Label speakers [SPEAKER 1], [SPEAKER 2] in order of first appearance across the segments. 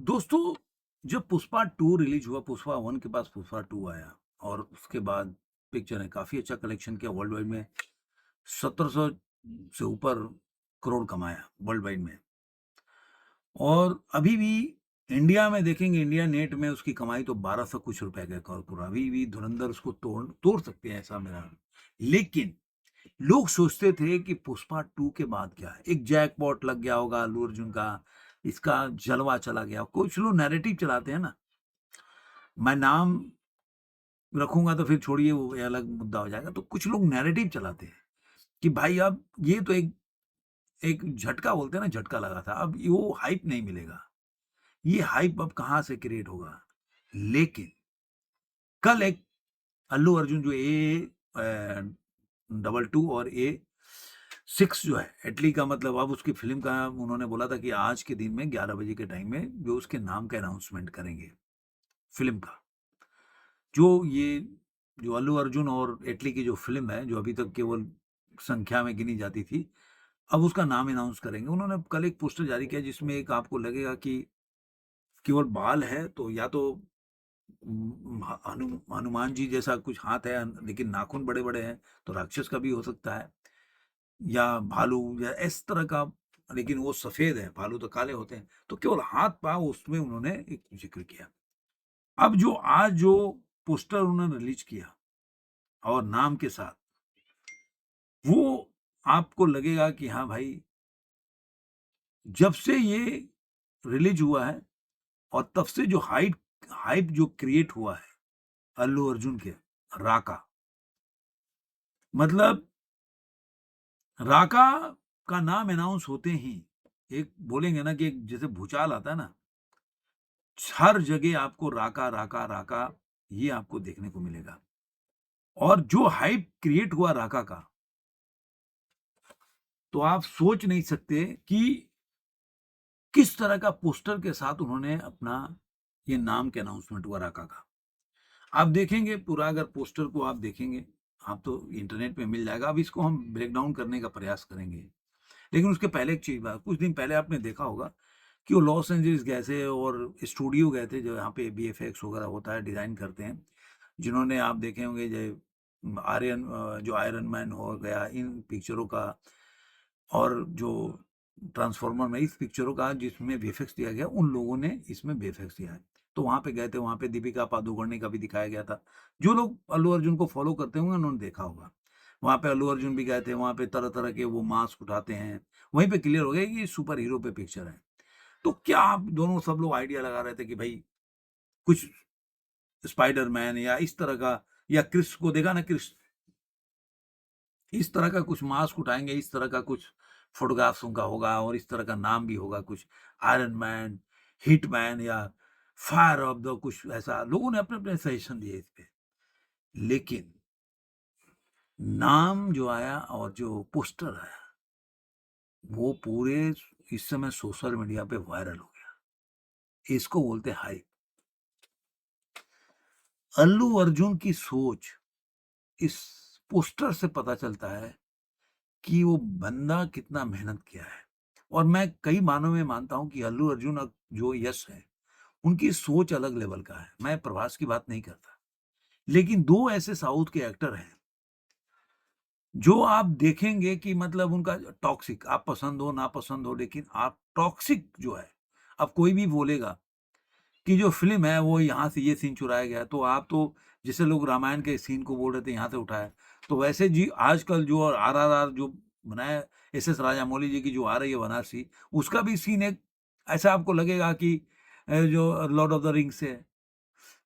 [SPEAKER 1] दोस्तों, जब पुष्पा 2 रिलीज हुआ, पुष्पा 1 के पास पुष्पा 2 आया और उसके बाद पिक्चर ने काफ़ी अच्छा कलेक्शन किया वर्ल्ड वाइड में। 1700 से ऊपर करोड़ कमाया वर्ल्ड वाइड में। और अभी भी इंडिया में देखेंगे, इंडिया नेट में उसकी कमाई तो 1200 कुछ रुपए का करोड़। अभी भी धुरंधर उसको तोड़ तोड़ सकते हैं, ऐसा मेरा। लेकिन लोग सोचते थे कि पुष्पा 2 के बाद क्या है? एक जैकपॉट लग गया होगा अल्लू अर्जुन का, इसका जलवा चला गया। कुछ लोग नैरेटिव चलाते हैं ना, मैं नाम रखूँगा तो फिर छोड़िए, वो ये अलग मुद्दा हो जाएगा। तो कुछ लोग नैरेटिव चलाते हैं कि भाई अब ये तो एक एक झटका बोलते हैं ना, झटका लगा था, अब वो हाइप नहीं मिलेगा। ये हाइप अब कहाँ से क्रिएट होगा? लेकिन कल एक अल्लू अर्जुन जो डबल 2 और A6 जो है, इटली का, मतलब अब उसकी फ़िल्म का उन्होंने बोला था कि आज के दिन में 11 बजे के टाइम में जो उसके नाम का अनाउंसमेंट करेंगे, फ़िल्म का। जो अल्लू अर्जुन और एटली की जो फ़िल्म है, जो अभी तक केवल संख्या में गिनी जाती थी, अब उसका नाम अनाउंस करेंगे। उन्होंने कल एक पोस्टर जारी किया जिसमें एक आपको लगेगा कि केवल बाल है, तो या तो हनुमान जी जैसा कुछ हाथ है, लेकिन नाखून बड़े-बड़े हैं, तो राक्षस का भी हो सकता है, या भालू या इस तरह का, लेकिन वो सफ़ेद है, भालू तो काले होते हैं। तो केवल हाथ-पाँव उसमें उन्होंने एक ज़िक्र किया। अब जो आज जो पोस्टर उन्होंने रिलीज़ किया और नाम के साथ, वो आपको लगेगा कि हाँ भाई, जब से ये रिलीज हुआ है और तब से जो हाइप हाइप जो क्रिएट हुआ है अल्लू अर्जुन के राका, मतलब राका का नाम अनाउंस होते ही एक बोलेंगे ना कि एक जैसे भूचाल आता है ना, हर जगह आपको राका राका राका ये आपको देखने को मिलेगा। और जो हाइप क्रिएट हुआ राका का, तो आप सोच नहीं सकते कि किस तरह का पोस्टर के साथ उन्होंने अपना ये नाम के अनाउंसमेंट हुआ राका का। आप देखेंगे पूरा, अगर पोस्टर को आप देखेंगे, आप तो इंटरनेट पे मिल जाएगा। अब इसको हम ब्रेक डाउन करने का प्रयास करेंगे। लेकिन उसके पहले एक चीज़ बात, कुछ दिन पहले आपने देखा होगा कि वो लॉस एंजेलिस गए थे और स्टूडियो गए थे, जो यहाँ पे वीएफएक्स वगैरह होता है, डिज़ाइन करते हैं। जिन्होंने आप देखे होंगे जो आयरन मैन हो गया, इन पिक्चरों का, और जो ट्रांसफॉर्मर में इस पिक्चरों का जिसमें वीएफएक्स दिया गया, उन लोगों ने इसमें वीएफएक्स दिया है। तो वहाँ पे गए थे, वहाँ पे दीपिका पादुकोण का भी दिखाया गया था। जो लोग अल्लू अर्जुन को फ़ॉलो करते होंगे उन्होंने देखा होगा। वहाँ पे अल्लू अर्जुन भी गए थे, वहाँ पे तरह-तरह के वो मास्क उठाते हैं। वहीं पे क्लियर हो गया कि ये सुपर हीरो पे पिक्चर है। तो क्या आप दोनों सब लोग आइडिया लगा रहे थे कि भई कुछ स्पाइडरमैन या इस तरह का, या क्रिस को देखा ना, क्रिस, इस तरह का कुछ मास्क उठाएँगे, इस तरह का कुछ फ़ोटोग्राफ्स उनका होगा और इस तरह का नाम भी होगा कुछ, आयरन मैन, हिटमैन या फायर ऑफ द कुछ ऐसा, लोगों ने अपने-अपने सजेशन दिए इस पे। लेकिन नाम जो आया और जो पोस्टर आया, वो पूरे इस समय सोशल मीडिया पे वायरल हो गया। इसको बोलते हैं हाइप। अल्लू अर्जुन की सोच इस पोस्टर से पता चलता है कि वो बंदा कितना मेहनत किया है। और मैं कई मानों में मानता हूँ कि अल्लू अर्जुन जो यश है, उनकी सोच अलग लेवल का है। मैं प्रभास की बात नहीं करता। लेकिन 2 ऐसे साउथ के एक्टर हैं, जो आप देखेंगे कि मतलब उनका टॉक्सिक, आप पसंद हो, ना पसंद हो, लेकिन आप टॉक्सिक जो है, अब कोई भी बोलेगा कि जो फ़िल्म है वो यहाँ से ये सीन चुराया गया है, तो आप तो, जैसे लोग रामायण के सीन को बोल रहे थे यहाँ से उठाया है, तो वैसे जी आजकल जो आरआरआर जो बनाया है, एस.एस. राजामौली जी की जो आ रही है बनारसी, उसका भी सीन एक ऐसा आपको लगेगा कि जो लॉर्ड ऑफ द रिंग्स से है।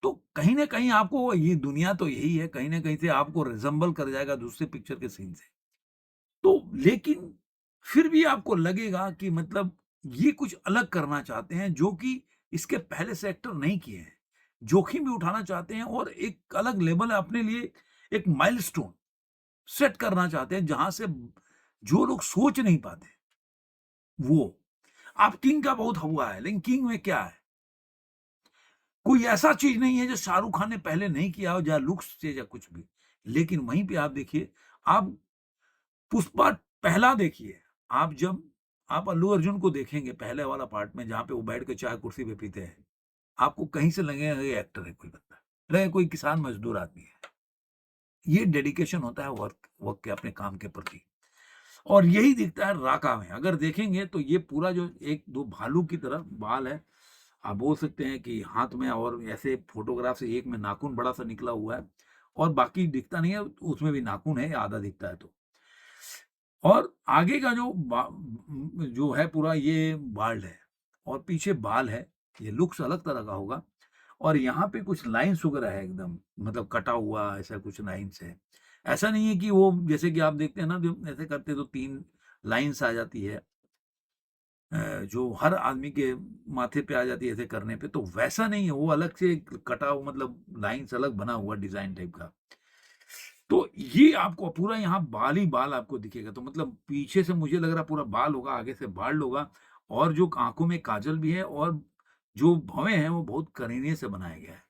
[SPEAKER 1] तो कहीं न कहीं आपको ये दुनिया तो यही है, कहीं न कहीं से आपको रिज़ेम्बल कर जाएगा दूसरे पिक्चर के सीन से। तो लेकिन फिर भी आपको लगेगा कि मतलब ये कुछ अलग करना चाहते हैं, जो कि इसके पहले से एक्टर नहीं किए हैं। जोखिम भी उठाना चाहते हैं और एक अलग लेवल अपने लिए, एक माइलस्टोन सेट करना चाहते हैं, जहाँ से जो लोग सोच नहीं पाते, वो। अब किंग का बहुत हुआ है, लेकिन किंग में क्या है? कोई ऐसा चीज़ नहीं है जो शाहरुख खान ने पहले नहीं किया हो, या लुक्स से या कुछ भी। लेकिन वहीं पे आप देखिए, आप पुष्पा पहला देखिए, आप जब आप अल्लू अर्जुन को देखेंगे पहले वाला पार्ट में जहाँ पे वो बैठ के चाय कुर्सी पे पीते हैं, आपको कहीं से लगेगा ये एक्टर है कोई बंदा, लगेगा कोई किसान मजदूर आदमी है। ये डेडिकेशन होता है वर्क वर्क के अपने काम के प्रति। और यही दिखता है राका में। अगर देखेंगे तो ये पूरा जो 1-2 भालू की तरह बाल है, आप बोल सकते हैं कि हाथ में, और ऐसे फोटोग्राफ से एक में नाखून बड़ा-सा निकला हुआ है और बाकी दिखता नहीं है, उसमें भी नाखून है, आधा दिखता है तो। और आगे का जो है पूरा ये बाल्ड है और पीछे बाल है, ये लुक्स अलग तरह का होगा और यहाँ पे कुछ लाइन्स वगैरह है एकदम, मतलब कटा हुआ ऐसा कुछ लाइन्स है। ऐसा नहीं है कि वो जैसे कि आप देखते हैं ना जो ऐसे करते हैं तो 3 लाइन्स आ जाती है, जो हर आदमी के माथे पे आ जाती है ऐसे करने पे, तो वैसा नहीं है, वो अलग से कटा हुआ, मतलब लाइन्स अलग बना हुआ डिज़ाइन टाइप का। तो ये आपको पूरा यहाँ बाल ही बाल आपको दिखेगा, तो मतलब पीछे से मुझे लग रहा है पूरा बाल होगा, आगे से बाल्ड होगा और जो आँखों में काजल भी है और जो भवें हैं वो बहुत करीने से बनाया गया है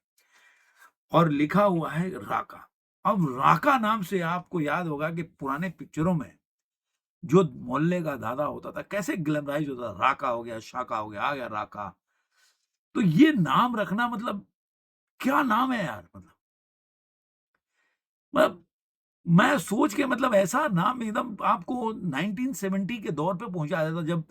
[SPEAKER 1] और लिखा हुआ है राका। अब राका नाम से आपको याद होगा कि पुराने पिक्चरों में जो मोहल्ले का दादा होता था, कैसे ग्लैमराइज़ होता था, राका हो गया, शाका हो गया, आ गया राका। तो ये नाम रखना मतलब क्या नाम है यार मतलब। मतलब मैं सोच के, मतलब ऐसा नाम एकदम आपको 1970 के दौर पे पहुँचा देता, जब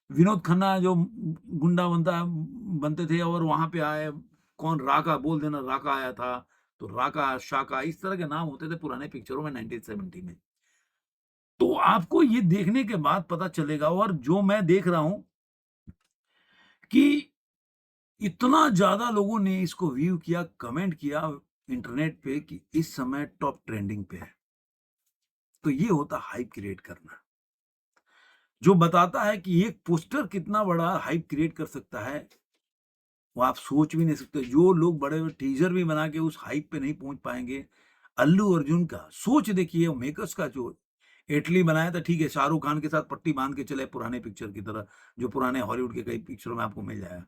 [SPEAKER 1] विनोद खन्ना जो गुंडा बनते थे और वहाँ पे आए, कौन राका बोल देना, राका आया था, तो राका, शाका इस तरह के नाम होते थे पुराने पिक्चरों में 1970 में। तो आपको ये देखने के बाद पता चलेगा, और जो मैं देख रहा हूँ कि इतना ज़्यादा लोगों ने इसको व्यू किया, कमेंट किया इंटरनेट पे कि इस समय टॉप ट्रेंडिंग पे है। तो ये होता हाइप क्रिएट करना, जो बताता है कि एक पोस्टर कितना बड़ा हाइप क्रिएट कर सकता है, वो आप सोच भी नहीं सकते। जो लोग बड़े-बड़े टीज़र भी बना के उस हाइप पे नहीं पहुँच पाएँगे, अल्लू अर्जुन का सोच देखिए, मेकर्स का जो एटली बनाया था, ठीक है, शाहरुख खान के साथ पट्टी बाँध के चले पुराने पिक्चर की तरह, जो पुराने हॉलीवुड के कई पिक्चरों में आपको मिल जाएगा।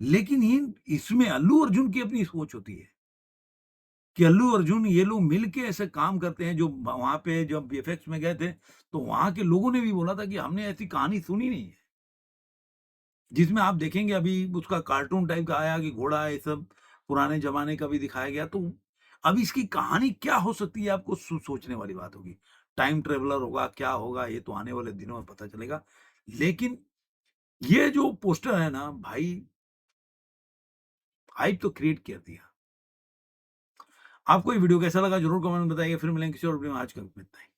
[SPEAKER 1] लेकिन इन इसमें अल्लू अर्जुन की अपनी सोच होती है कि अल्लू अर्जुन ये लोग मिल के ऐसे काम करते हैं, जो वहाँ पे जब वीएफएक्स में गए थे, तो वहाँ के लोगों ने भी बोला था कि हमने ऐसी कहानी सुनी नहीं है। जिसमें आप देखेंगे अभी उसका कार्टून टाइप का आया कि घोड़ा ये सब पुराने ज़माने का भी दिखाया गया, तो अब इसकी कहानी क्या हो सकती है, आपको सोचने वाली बात होगी। टाइम ट्रैवलर होगा, क्या होगा, ये तो आने वाले दिनों में पता चलेगा। लेकिन ये जो पोस्टर है ना भाई, हाइप तो क्रिएट कर दिया। आपको ये वीडियो कैसा लगा ज़रूर कमेंट में बताइए। फिर मिलेंगे किसी और वीडियो में, आज के लिए इतना ही।